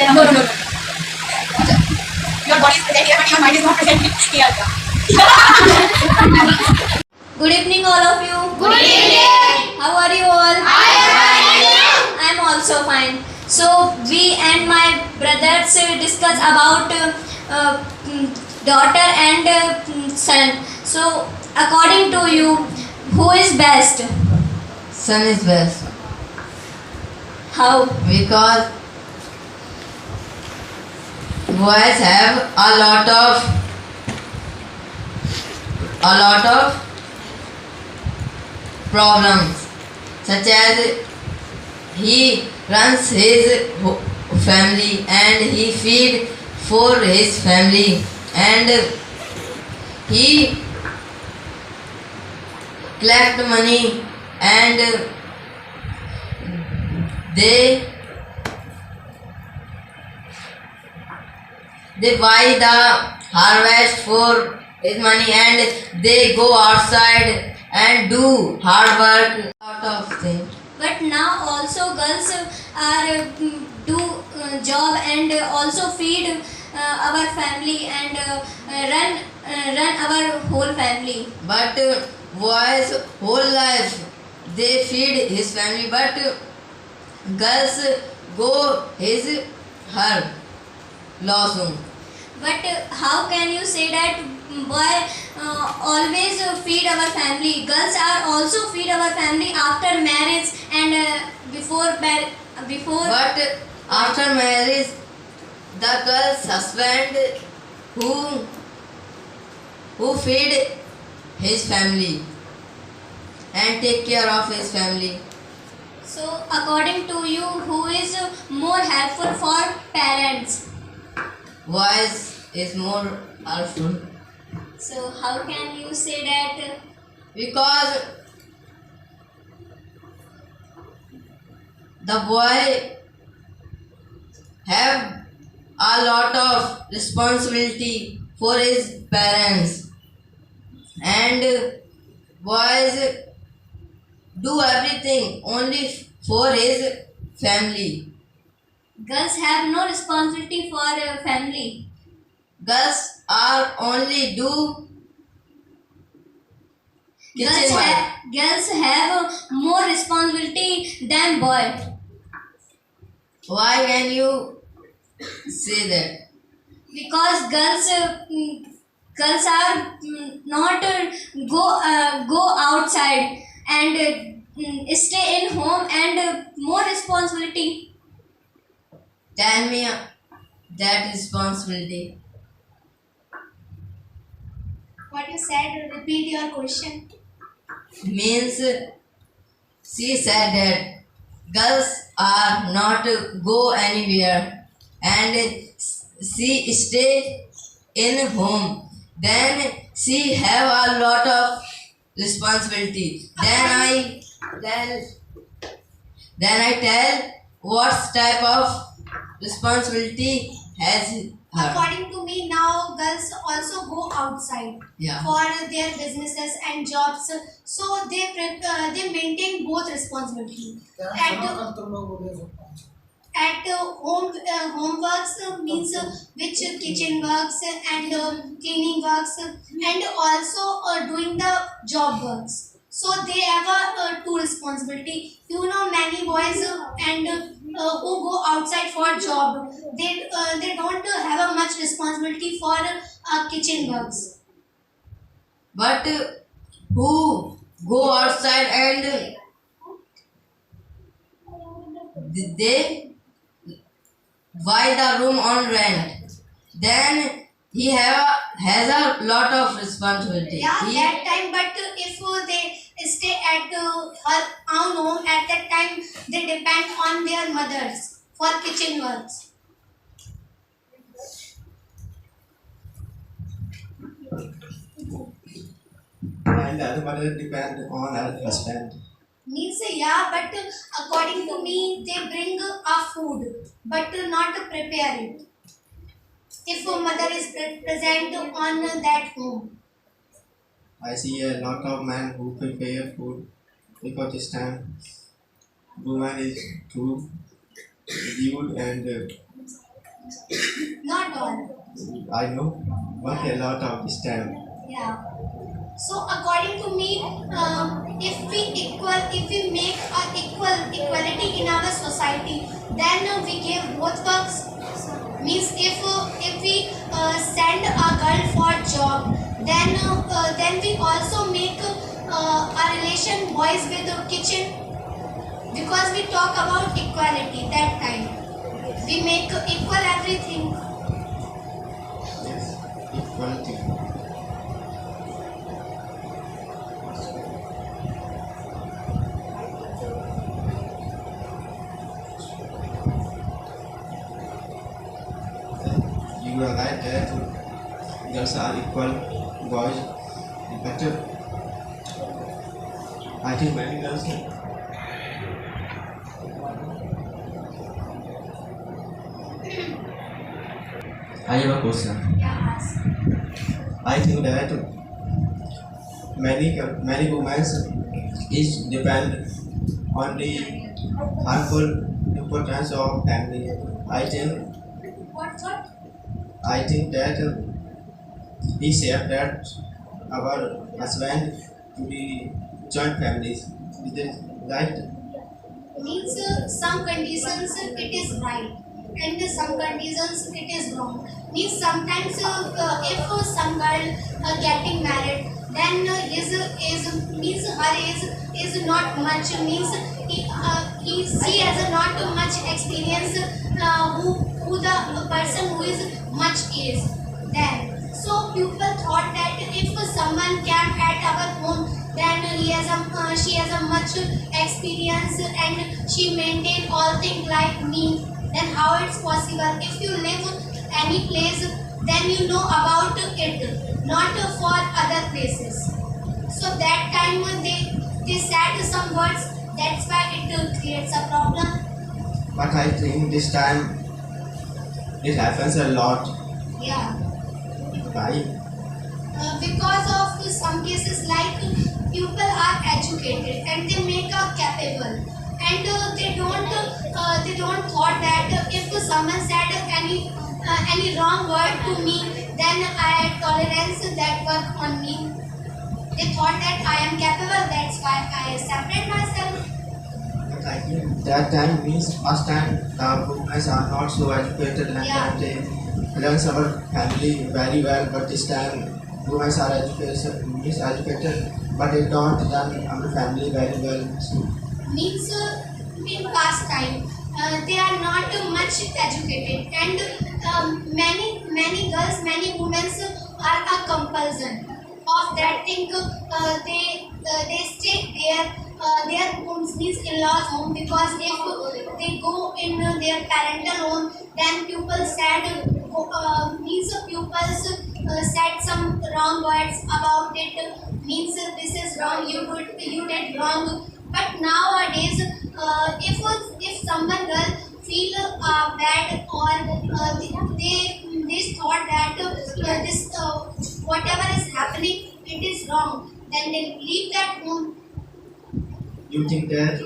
No, no, no, no. Your body is present here, but your mind is not present here. Good evening, all of you. Good evening. How are you all? I am fine. I am also fine. So we and my brothers discuss about daughter and son. So according to you, who is best? Son is best How? because boys have a lot of problems, such as he runs his family and he feed for his family and he collect money and they buy the harvest for his money and they go outside and do hard work, lot of things. But now also girls are do job and also feed our family and run our whole family. But boys whole life they feed his family, but girls go his her loss. But how can you say that boy always feed our family? Girls are also feed our family after marriage and before. But after marriage, the girl's husband who feed his family and take care of his family. So according to you, who is more helpful for parents? Boys is more helpful So how can you say that? because the boy have a lot of responsibility for his parents and boys do everything only for his family. Girls have no responsibility for family. Girls are only do kitchen work. Girls have more responsibility than boy. Why can you say that? Because girls are not go outside and stay in home and more responsibility. Tell me that responsibility. What you said, repeat your question. Means she said that girls are not go anywhere and she stay in home. Then she have a lot of responsibility. Then I tell what type of responsibility has her. According to me, now girls also go outside Yeah. for their businesses and jobs. So they maintain both responsibility. At home works means which kitchen works and cleaning works and also doing the job works. So they have two responsibility. You know, many boys and who go outside for job, they don't have a much responsibility for kitchen works. But who go outside and they buy the room on rent, then he has a lot of responsibility. Yeah, He- that time. But if they stay at her own home, at that time they depend on their mothers for kitchen works. And the other mother depend on her husband. Means yeah, but according to me, they bring a food, but not prepare it. If a mother is present on that home. I see a lot of men who prepare food because this time woman is too rude and Not all. I know, but a lot of this time. Yeah. So according to me, if we make equality in our society, then we give both works. Means if we send a girl for job, then we also make a relation boys with the kitchen, because we talk about equality that time. We make equal everything. Yes, equality. You are right that girls are equal, boys better. I think many girls can. I have a question. Yeah. Ask. I think that many women is depend on the harmful importance of family. What? I think that we share that our husband to the joint families. Is it right? Means some conditions it is right, and some conditions it is wrong. Means sometimes if some girl getting married, then his is means her is not much. Means she has not much experience. Who the person who is much is then. So people thought that if someone came at our home, then she has a much experience and she maintain all things like me. Then how it's possible? If you live any place, then you know about it, not for other places. So that time they said some words. That's why it creates a problem. But I think this time it happens a lot. Yeah. Right? Because of some cases like people are educated and they make a capable, and they don't thought that if someone said any wrong word to me, then I tolerance that work on me. They thought that I am capable, that's why I separate myself. But I think that time means first time the women are not so educated and Yeah. they learn our family very well. But this time women are educated, but they don't learn our family very well. So, Means in past time they are not much educated, and many girls, many women are a compulsion of that thing. They stay their homes, means in-laws home, because if they go in their parental home, then people said means pupils said some wrong words about it. Means this is wrong, you did wrong. But nowadays, if someone girl feel bad, or they thought that this whatever is happening it is wrong, then they leave that home. you think that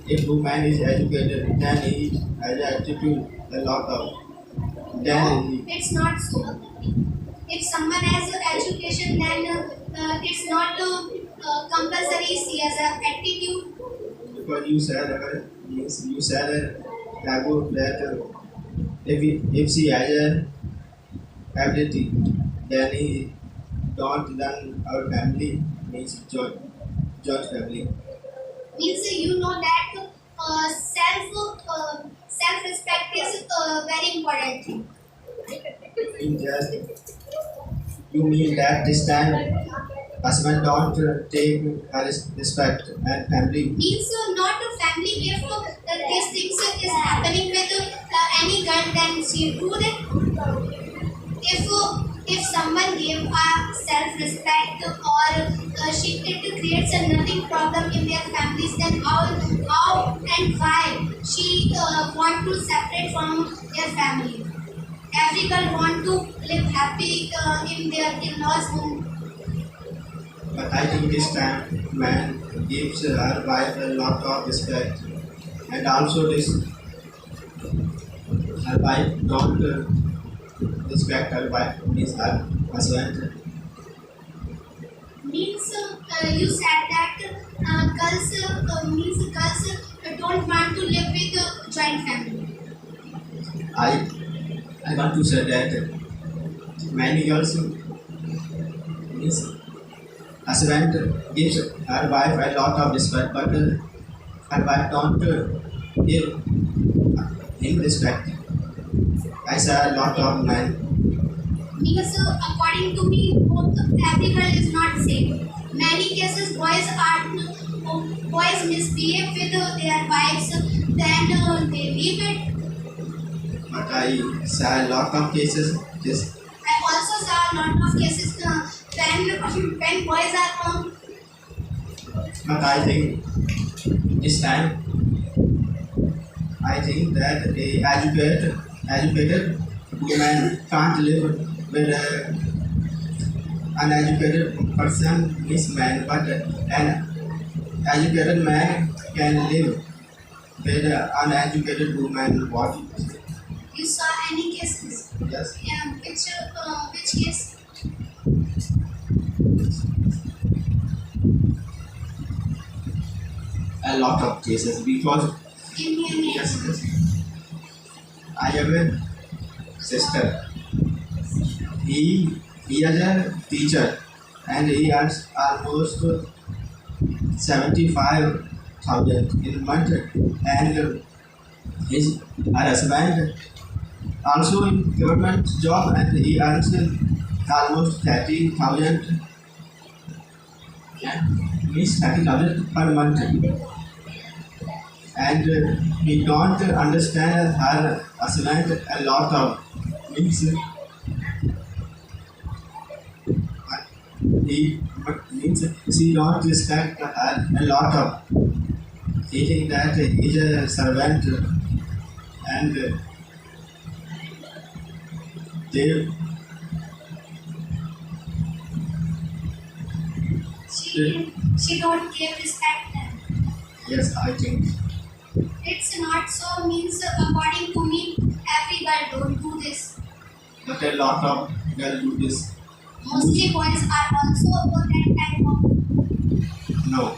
if woman is educated, then he has attitude a lot of. Then he, It's not so. If someone has education, then it's not compulsory she has an attitude. because you said about that if she has a ability, then he don't learn our family means joint family. Means you know that self respect is a very important thing. In just you mean that this time husband don't take her respect and family. Means not a family, if these things is happening with any girl, then she do it. If someone give self respect, or it creates a nothing problem in their families, then how and why she want to separate from their family? Every girl want to live happy in their in-laws home. But I think this time man gives her wife a lot of respect, and also this her wife don't respect her wife means her husband. Means you said that girls don't want to live with joint family. I want to say that many girls means husband gives her wife a lot of respect, but her wife don't give him respect. I saw a lot of men. Means according to me, every girl is not same. Many cases boys misbehave with their wives, then they leave it. But I saw a lot of cases. This, I also saw a lot of cases when boys are home. but I think this time, I think that a educated woman can't live with an uneducated person is man, but an educated man can live with an uneducated woman. What? You saw any cases? Yes. Yeah, which case? A lot of cases because Give me an yes, example. yes. I have a sister. He is a teacher and he earns almost 75,000 in a month, and his her husband also in government job and he earns almost 30,000, means 30,000 per month, and he don't understand her husband a lot of means he means she don't respect her a lot of. He think that he is a servant and they She don't give respect then. yes, I think It's not so. Means according to me, every girl don't do this. but a lot of girls do this. Mostly boys are also that type of No,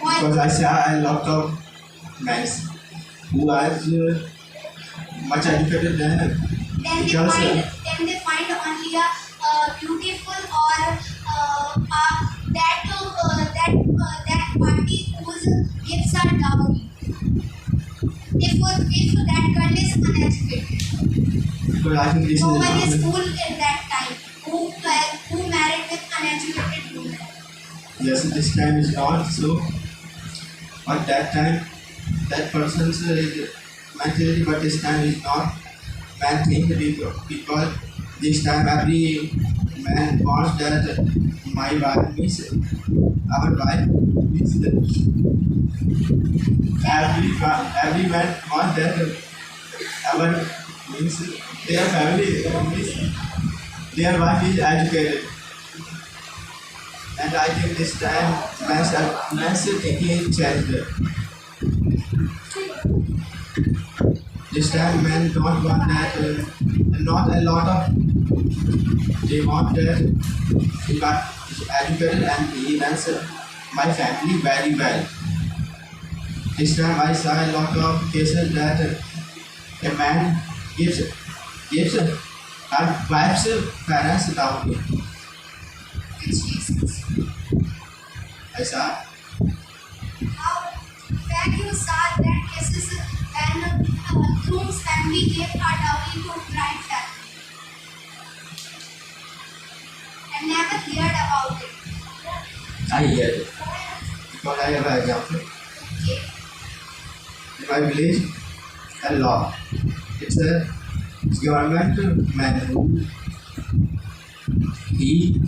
boy. because I saw a lot of men who are much educated than her. Then Because, they find only a beautiful or that party whose gives her dowry. If that girl is uneducated, Because I think this no one is is fool at that time who married with uneducated woman. yes, this time is not so. But that time, that person's mentality, but this time is not man thing because this time every man wants that my wife means our wife means every man wants that our means their family means their wife is educated. And I think this time man's thinking changed. This time men don't want that, not a lot of, they want that he got educated and he runs my family very well. This time I saw a lot of cases that a man gives her wife's parents dowry. Which cases? I saw. How when you saw that cases when groom's family gave her dowry to bride family. I never heard about it. I hear it. Because I have an example. Okay. In my village, a law. It's a government man who he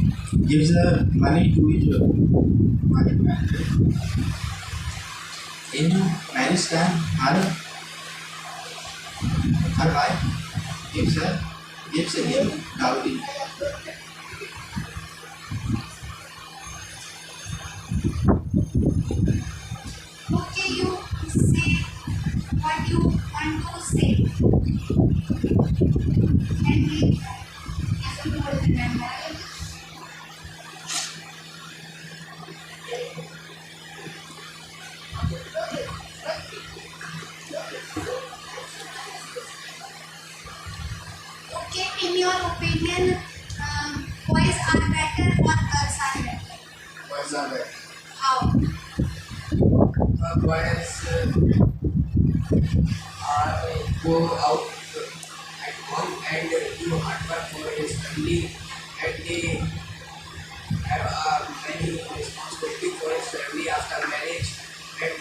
gives money to his wife. In marriage time, her wife gives him dowry. Okay, you say what you want want to say? And we, as you all remember. Okay, in your opinion, boys are better or girls are better? Boys are better. How? Boys go out at home and do hard work for his family, and they have many responsibility for his family after marriage and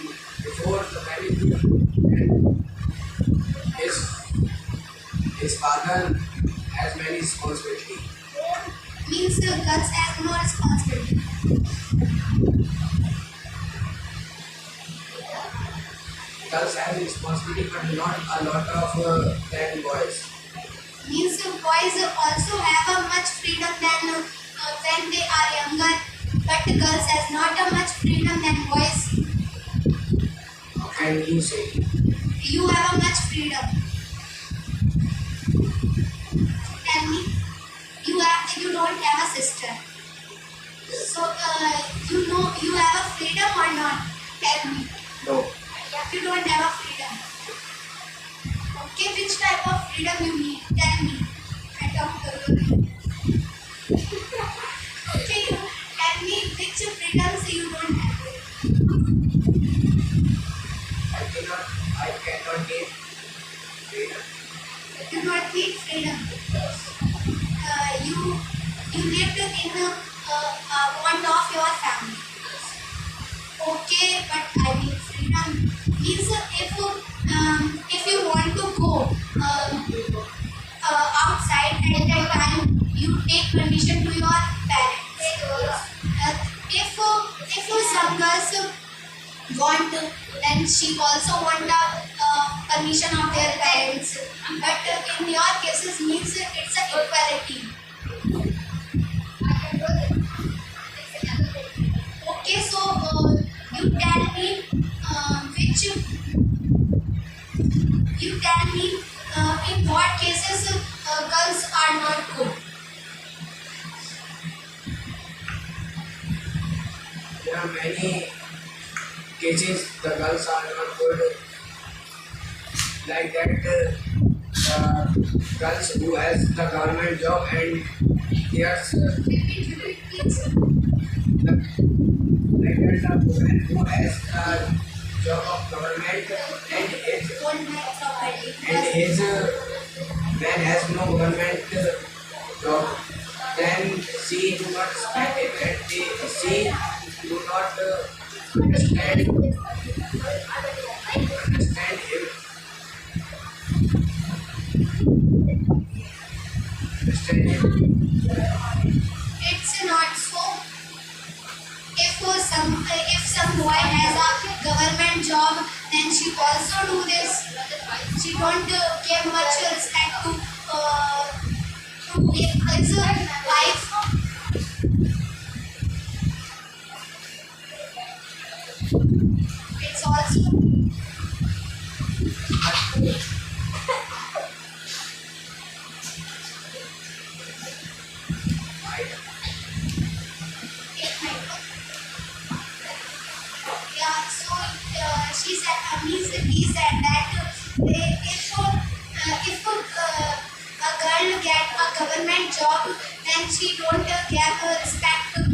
before the marriage. And his father has many responsibility. Means girls have no responsibility. Girls have responsibility, but not a lot of than boys. Means boys also have a much freedom than when they are younger, but girls has not a much freedom than boys. How can you say? You have a much freedom. Tell me, you don't have a sister, so you know you have a freedom or not? Tell me. No. You don't have a freedom. Okay, which type of freedom you need? Tell me. I talk to you. Okay, you tell me which freedoms you don't have. I cannot get freedom. You do not need freedom. You lived in one of your family. Okay, but I need freedom. Means if you want to go outside at that time, you take permission to your parents. If some girls want, then she also want the permission of their parents. But in your cases, means it's a equality. Okay, so you tell me in what cases girls are not good. There are many cases the girls are not good. Like that, girls who has the government job and there's like that woman who has a job of government and his man has no government job, then she do not respect him and she do not understand him. Understand him. It's not so. If some boy has a government job, then she also do this. She don't give much respect to his wife. It's also yeah. So he said that if a girl get a government job, then she don't get respect her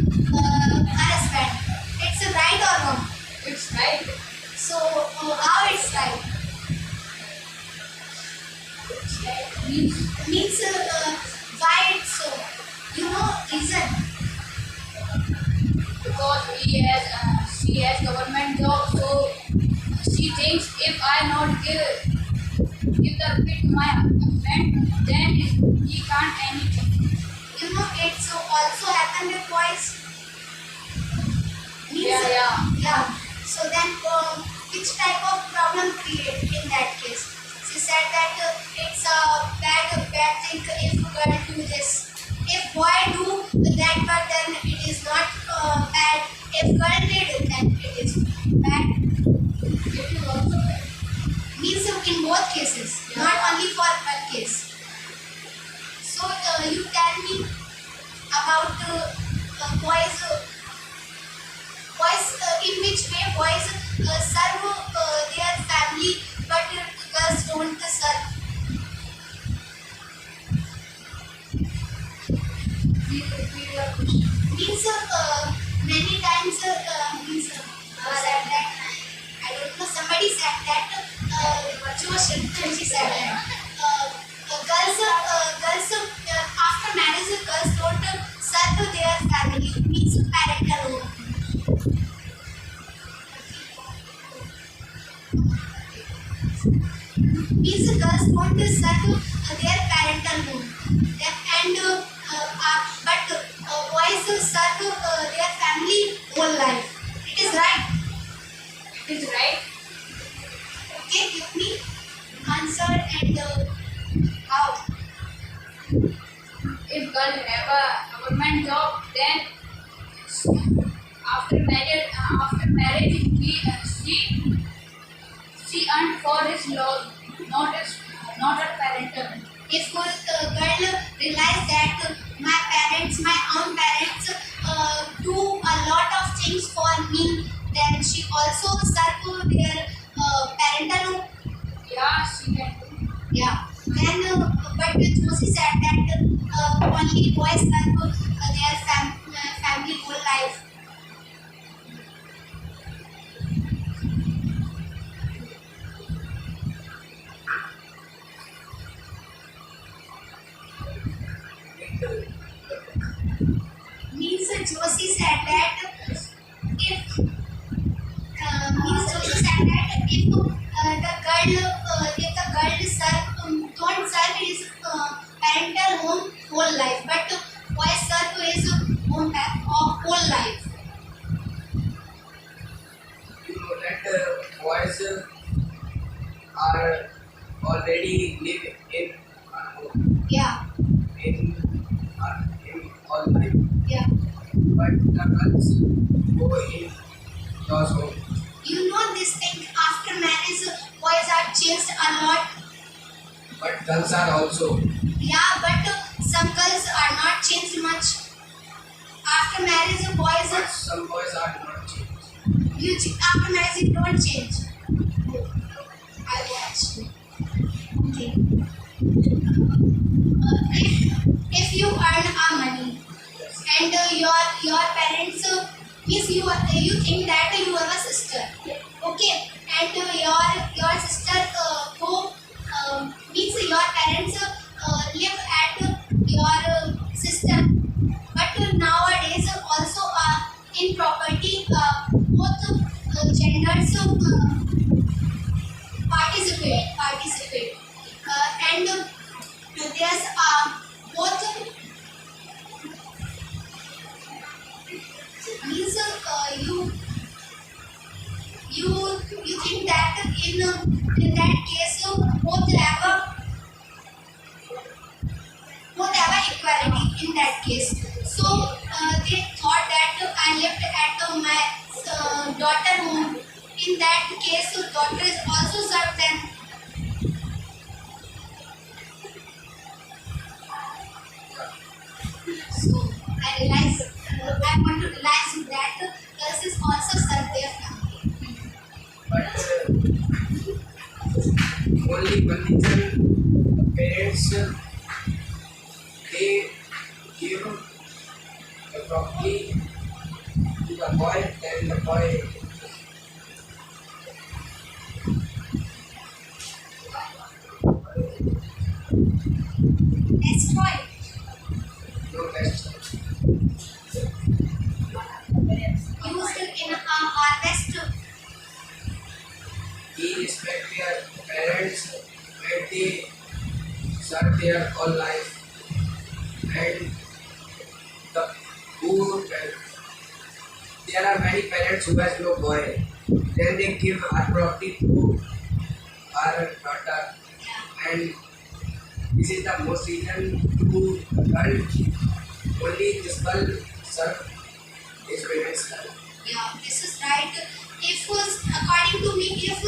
husband. It's right or wrong? It's right. So how it's right? Means why it's so? You know reason? Because she has government job, so she thinks if I not give the repeat to my husband, then he can't anything. You know it's also happen with boys. Means, yeah. So then which type of problem create in that case? She said that it's a bad thing if girl do this. If boy do that, but then it is not bad. If girl did, then it is bad. It is also bad. means in both cases, not only for one case. So you tell me about boys. Boys, in which way boys serve their family, but girls don't serve. Please repeat your question. Means many times means said that I don't know, somebody said that she said that girls after marriage girls don't serve their family, means parental home. Means girls don't serve their parental home, and but boys serve their family whole life. It is right. It is right. Okay, give me answer and how. If girl have a government job, then after marriage she earned for his love, not her parental. If girl realize that my own parents do a lot of things for me, then she also serve their parental home. Yeah, she can do. Yeah. Then, but Josie said that only boys serve their family whole life. Means Josie said that if the girl don't serve his parental home whole life, but boy serve his home whole life. You know that boys are already live in Yeah, in all life, yeah. but the girls go in God's home. You know this thing, after marriage boys are changed a lot. But girls are also. Yeah, but some girls are not changed much. After marriage boys But some boys are not changed. after marriage you don't change. I watch. Okay. If you earn a money and your parents means you think that you have a sister, okay, and your sister go means your parents live at your sister, but nowadays also in property both genders participate and there's both means you think that in that case both have a equality in that case. So they thought that I lived at my daughter home. In that case, daughter is also served them. So I realize I want to realize that girls is also serve their family. But only one reason parents they give the property to the boy, then the boy Destroy. no best. Used in a harvest. He respect their parents when they serve their whole life, and the poor parents. There are many parents who has no boy. Then they give her property to her daughter, and this is the most reason to earn only this girl serve his parents life. Yeah, this is right. If according to me, if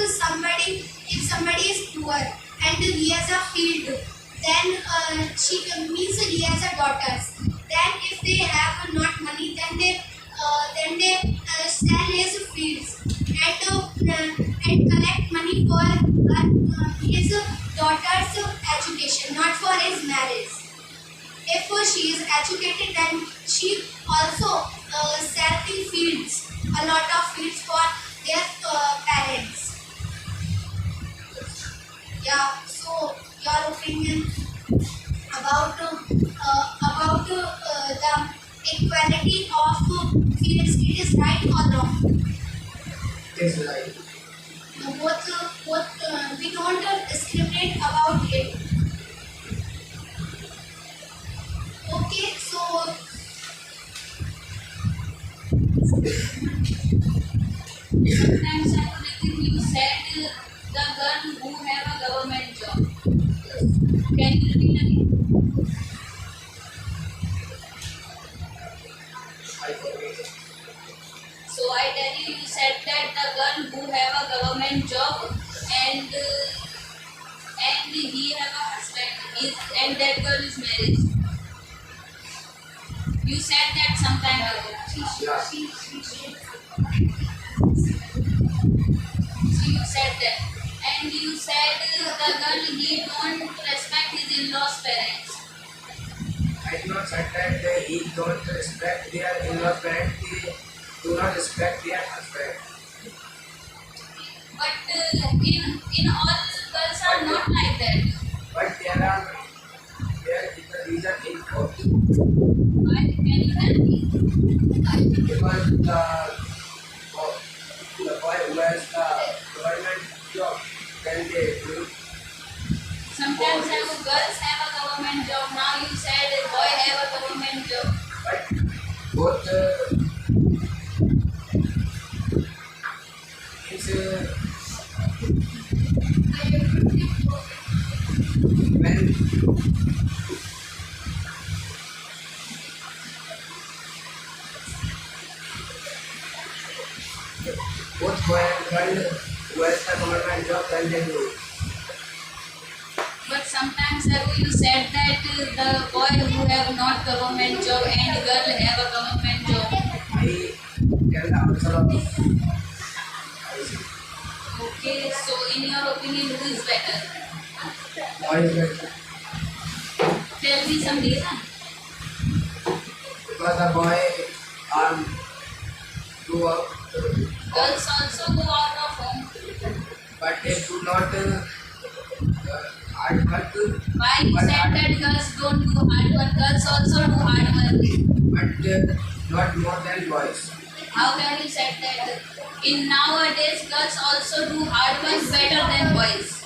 somebody is poor and he has a field, then she means he has a daughters. Then if they have not money, then they sell his fields and collect money for his daughter's education, not for his marriage. If she is educated, then she also sell the fields, a lot of fields for their parents. Yeah. So your opinion about the equality of fields, it is right or wrong? It's like Both we don't discriminate about it. Okay, so Sometimes I would agree you said the girl who have a government job. Can you repeat again? I forget. So I tell you, you said that the girl who have a government job and he have a husband and that girl is married. You said that sometime ago. Yeah. So you said that. And you said the girl he don't respect his in-laws parents. I did not say that he don't respect their in-laws parents. They do not respect their husband. But in all girls are not like that. But there is a reason in both. Why? Can you help me? Because the boy who has the government job, then they do. Sometimes girls have a government job. Now you said a boy have a government job. But both when both boy and girl who has the government job, then they do. But sometimes you said that the boy who have not government job and girl have a government job. I tell the answer of Okay, so in your opinion, who is better? boy is better. Tell me some reason. Because the boy go out, Girls also go out of home. but they do not hard work, Why you said that girls don't do hard work? Girls also do hard work. but not more than boys. How can you say that? In nowadays, girls also do hard work better than boys.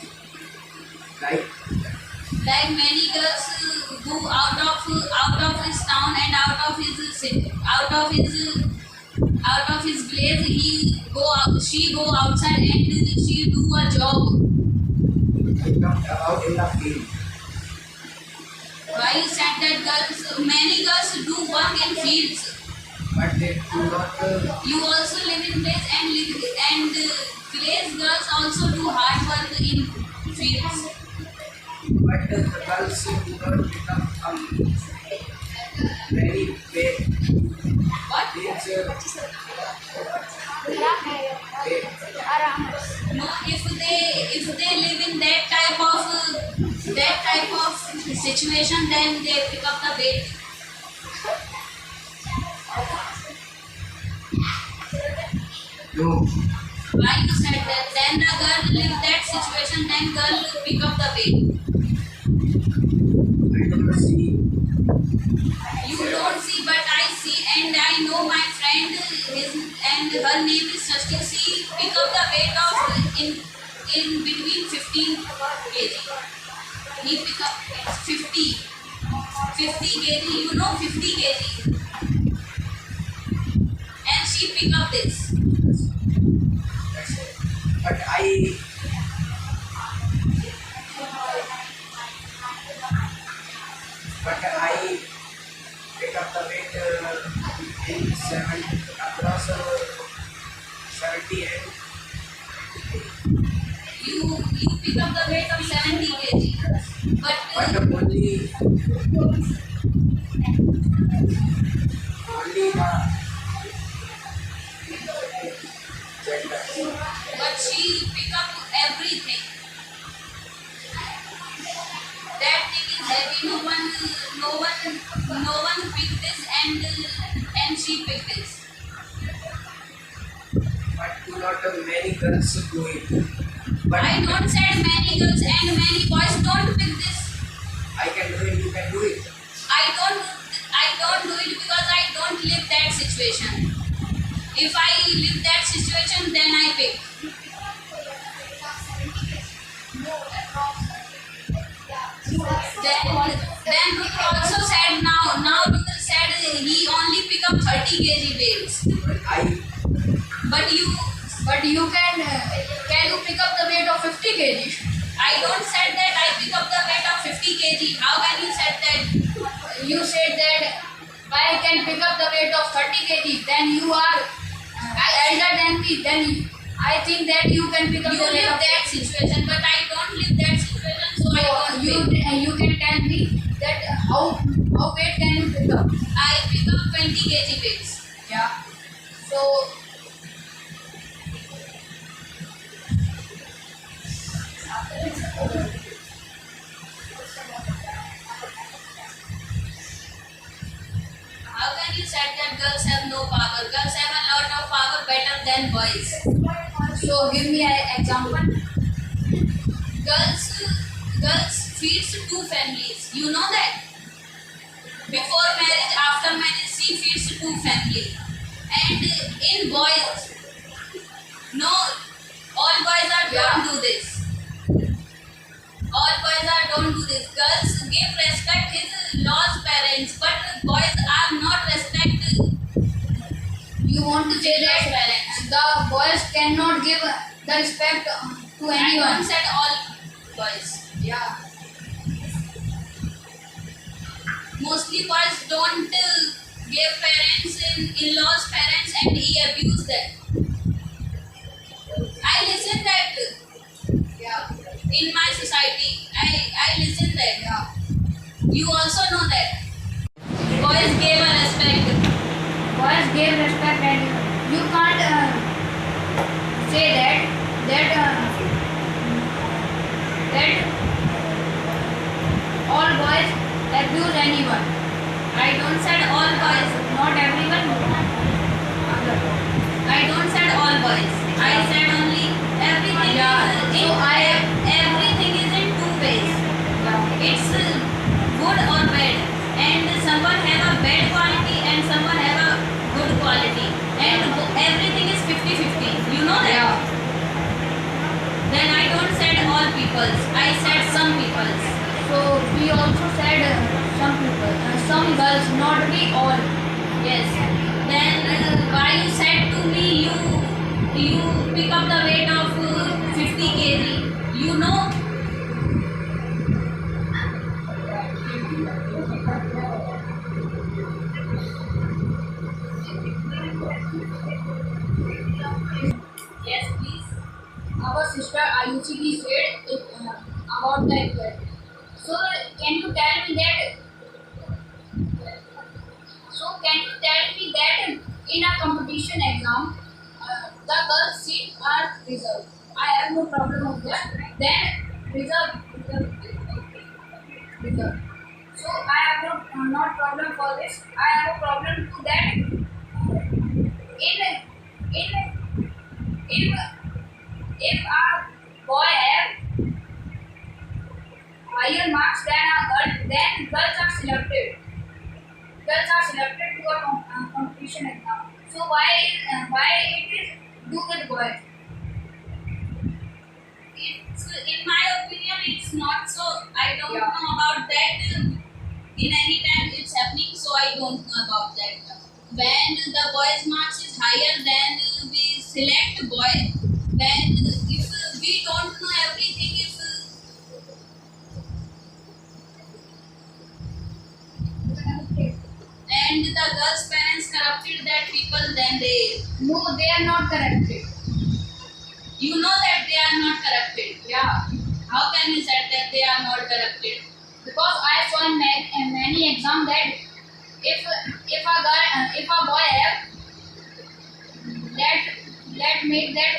Like Many girls go out of his town and out of his city, out of his place. She go outside and she do a job. I talked about in the field. Why you said that many girls do work in fields. But they do not. You also live in place and place girls also do hard work in fields. But the girls do not become very big. What? No, if they live in that type of situation, then they pick up the weight. No, Why you said that? Then the girl live that situation, then girl pick up the weight. I do not see. You don't see, but I see, and I know my friend, and her name is Sashti. She pick up the weight of in between 15 kg. He pick up 50 kg. You know 50 kg, and she pick up this. That's it. But I pick up the weight in across 70 and You you pick up the weight of 70 kg. But But only the gender. but she pick up everything. That thing is heavy. No one picked this and she picked this. But do not many girls do it. But I don't said many girls and many boys don't pick this. I can do it, you can do it. I don't do it because I don't live that situation. If I live that situation, then I pick. Then Ruth also said now Ruth said he only pick up 30 kg weights. But But you can you pick up the weight of 50 kg? I don't said that I pick up the weight of 50 kg. How can you said that? You said that I can pick up the weight of 30 kg. Then you are elder than me. Then I think that you can pick up the weight of that situation. But I don't live that situation, so I don't. You can tell me that how weight can you pick up? I pick up 20 kg weights. Yeah. So. How can you say that girls have no power? Girls have a lot of power better than boys. So give me an example. Girls feeds two families. You know that? Before marriage, after marriage, she feeds two families. And in boys, no, all boys don't do this. All boys don't do this. Girls give respect his law's parents, but boys are not respect. You want to say that parents? The boys cannot give the respect to anyone. I don't said all boys. Yeah. Mostly boys don't give parents in-laws parents and he abuse them. I listen that. Yeah. In my society, I listen that. Yeah. You also know that. Boys gave a respect. Boys gave respect and you can't say that all boys abuse anyone. I don't said all boys, not everyone. I don't said all boys. I said only everything. Yeah. Everything is in two ways. Yeah. It's good or bad, and someone have a bad quality and someone have a good quality, and everything is 50-50. You know that? Yeah. Then I don't said all peoples. I said some peoples. So we also said some people, some girls, not we all. Yes. Then why you said to me you pick up the weight of 50 kg? You know. Yes, please. Our sister Ayushi said about that. So can you tell me that? In a competition exam, the girls' seats are reserved. I have no problem with that. Then reserved. So I have not problem for this. I have a problem to that. If a boy have higher marks than a girl, then girls are selected. Girls are selected to a competition exam. So why it is do with boys? It's in my opinion it's not so. I don't know about that. In any time it's happening, so I don't know about that. When the boys' marks is higher, then we select boy. When if we don't know everything, and the girls' parents corrupted that people, then they are not corrupted. You know that they are not corrupted. Yeah. selected. Because I saw in many exams that if a boy have that make that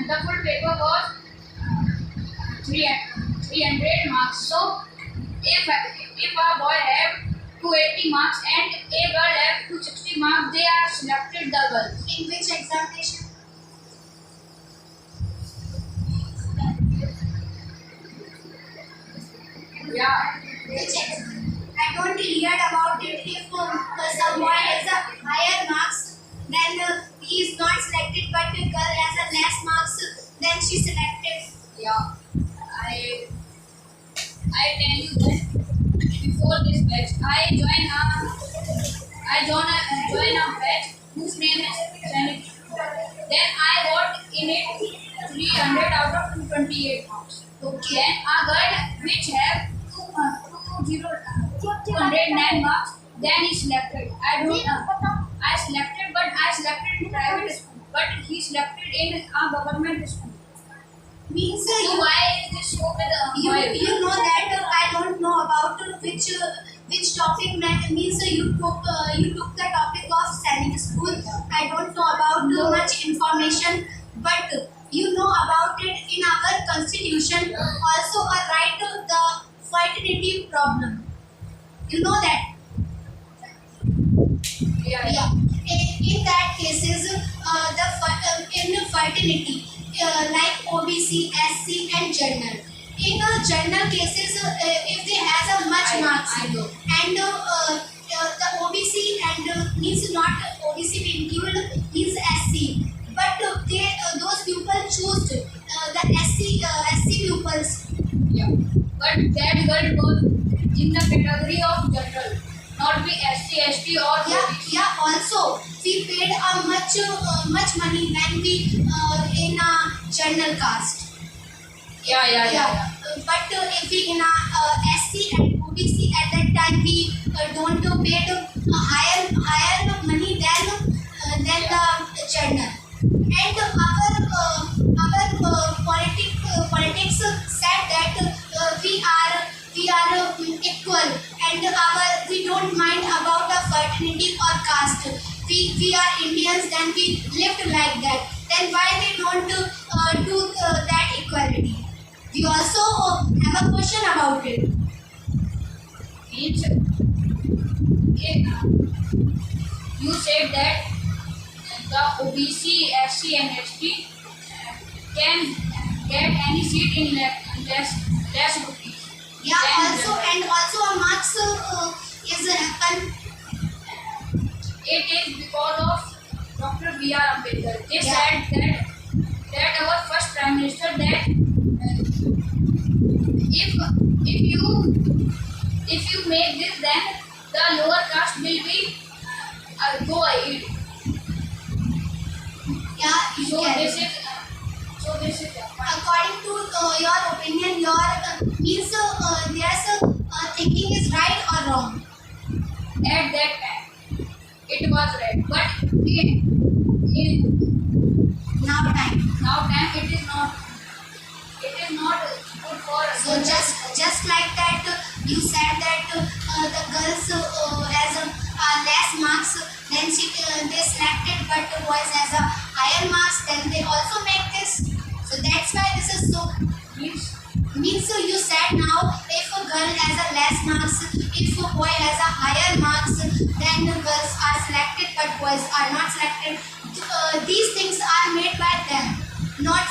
the full paper was 300 marks. So if a boy have 280 marks and a girl have 260 marks, they are selected the girl. In which examination? Yeah. Which exam? I don't hear about it. If some boy has a higher marks, then he is not selected, but the girl has a less marks, then she selected. Yeah, I tell you that before this batch, I join a batch whose name is sanity. Then I got in it 300 out of 228 marks. Okay. Then a girl which have 209 marks, then he selected. I selected, but I selected in private school, but he selected in a government school. Means So why is this so with you know that I don't know about which topic means you took the topic of sailing school. I don't know about much information, but you know about it in our constitution. Also, a right to the fertility problem. You know that. yeah. In that cases, in fertility, like OBC, SC, and general. In general cases, if they has a much marks, I know. and the OBC and means not OBC we include is SC, but those people choose the SC pupils. Yeah. But that girl was in the category of general, not be SC, ST or OBC. Yeah. Also, we paid much money when we in a general caste. Yeah. But if we in a SC and OBC at that time we don't pay higher money than the general. And our politics said that we are equal, and we don't mind about the fraternity or caste. We are Indians, then we lived like that. Then why they don't do that equality? We also have a question about it. Means you said that the OBC, SC, and ST can get any seat in less rupees. Yeah, Then also a marks is happen. It is because of Dr. B.R. Ambedkar. They Yeah. said that our first Prime Minister that if you make this, then the lower caste will be go ahead. Yeah, you So can. this is According to your opinion, your means there's thinking is right or wrong. at that time it was right, but in Now time. it is not good for us. So just like that, you said that the girls has less marks, then they selected, but the boys has a higher marks, then they also make this. So that's why this is so. Means you said now if a girl has a less marks, if a boy has a higher marks, then the girls are selected, but boys are not selected. These things are made by them, not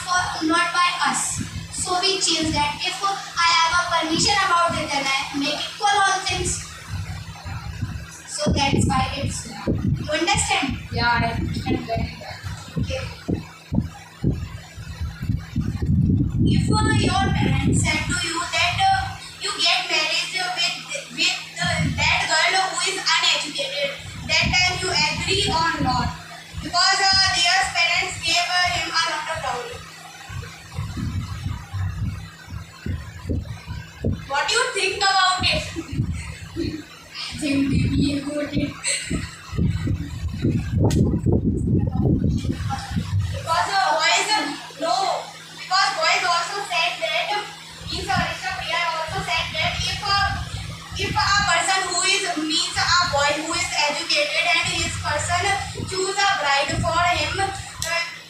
by us. So we change that. If I have a permission about it, then I make equal all things. So that's why it's. You understand? Yeah, I understand very well. Okay. If your parents said to you that you get married with that girl who is uneducated, that time you agree or not? Because their parents gave him a lot of dowry. What do you think about it? I think maybe a good thing. Because boys also choose a bride for him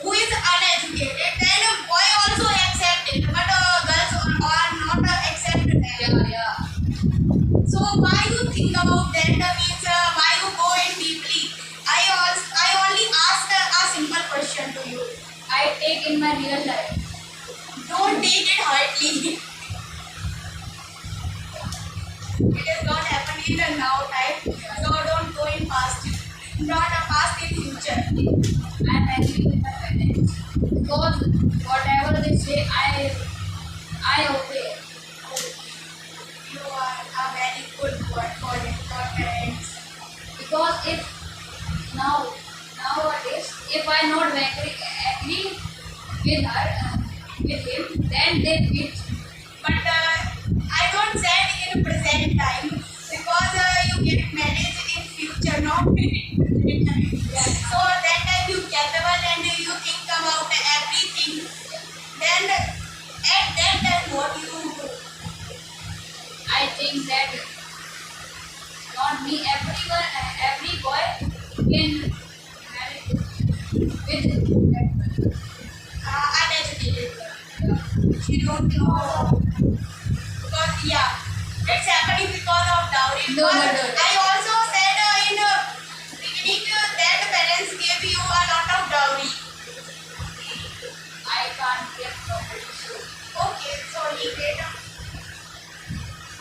who is uneducated, then boy also accept it, but girls are not accept that. Yeah. So why you think about that? Means why you go in deeply? I only asked a simple question to you. I take in my real life. Don't take it hardly. It is not happening in the now time, so don't go in past. Not a past in future. I am angry with my parents because whatever they say, I obey. You are a very good word for it, for parents. Because if nowadays, if I not agree with her, with him, then they beat. But I don't say in present time because you get married in future, not in present time. So that time you capable and you think about everything. Then at that time what you do? I think that not me, everyone, every boy can marry with that. Uneducated girl. She don't know. Because yeah, it's happening because of dowry. No. Because I also said in beginning that parents give you a lot of dowry. I can't get property. So Okay, sorry, wait.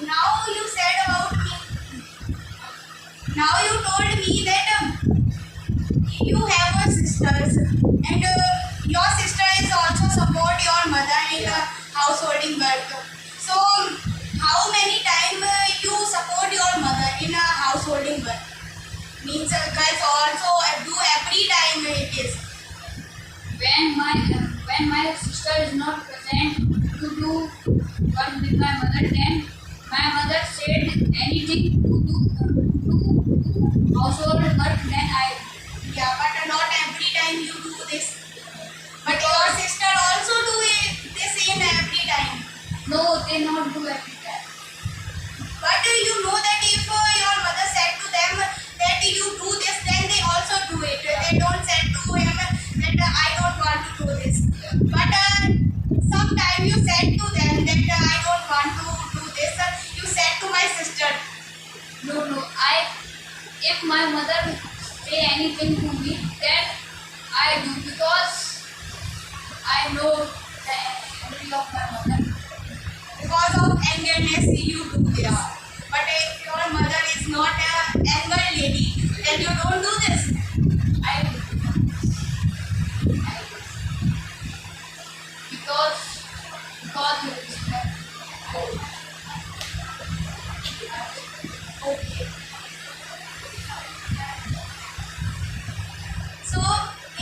Now you said about me. Now you told me that you have a sisters and your sister is also support your mother in householding work. So how many time you support your mother in householding work? Means girls also do every time it is. when my sister is not present to do work with my mother, then my mother said anything to do household work, then I. Yeah, but not every time you do this. But your sister also do this in every time. No, they not do every time. But you know that if your mother said to them that you do this, then they also do it. They don't say to him that I don't want to do this. But sometimes you said to them that I don't want to do this. You said to my sister. No. If my mother say anything to me, then I do because I know the ability of my mother. Because of angerness you do this. But if your mother is not an anger lady, then you don't do this. I do. Because you respect. Okay. So,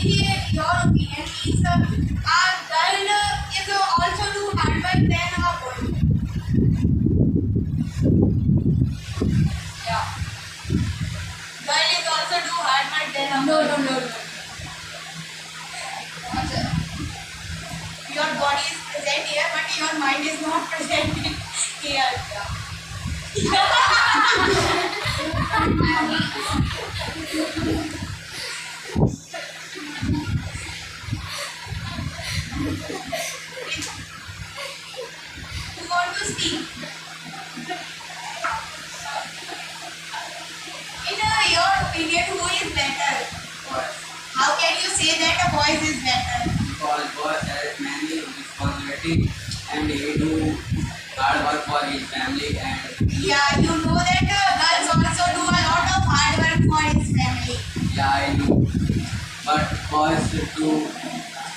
in your opinion, is a girl is also do hard work than a boy? Yeah. Girl is also do hard work than a No. boy. Your body is present here, but your mind is not present here. You want to speak? In your opinion, who is better? Boys. How can you say that a boy is better? Because boys has many responsibility and he do hard work for his family and Yeah, you know that girls also do a lot of hard work for his family. yeah I know. But boys do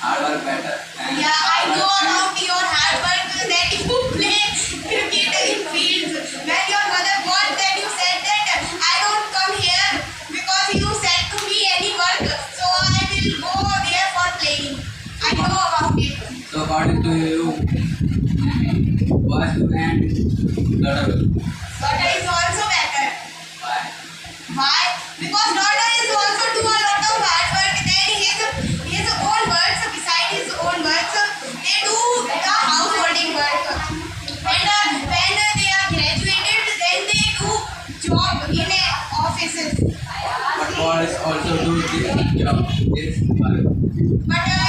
hard work better. And Yeah, I hard know work about your hard work that you play cricket in fields. When your mother born, then you said that I don't come here because you said to me any work, so I will go there for playing. I know about it. So according to you, boys do and daughter do. Daughter is also better. Why? Why? Because daughter is also do a lot of hard work. Then his own works, beside his own works, they do the householding work. And when they are graduated, then they do job in offices. But boys also do the job is work. But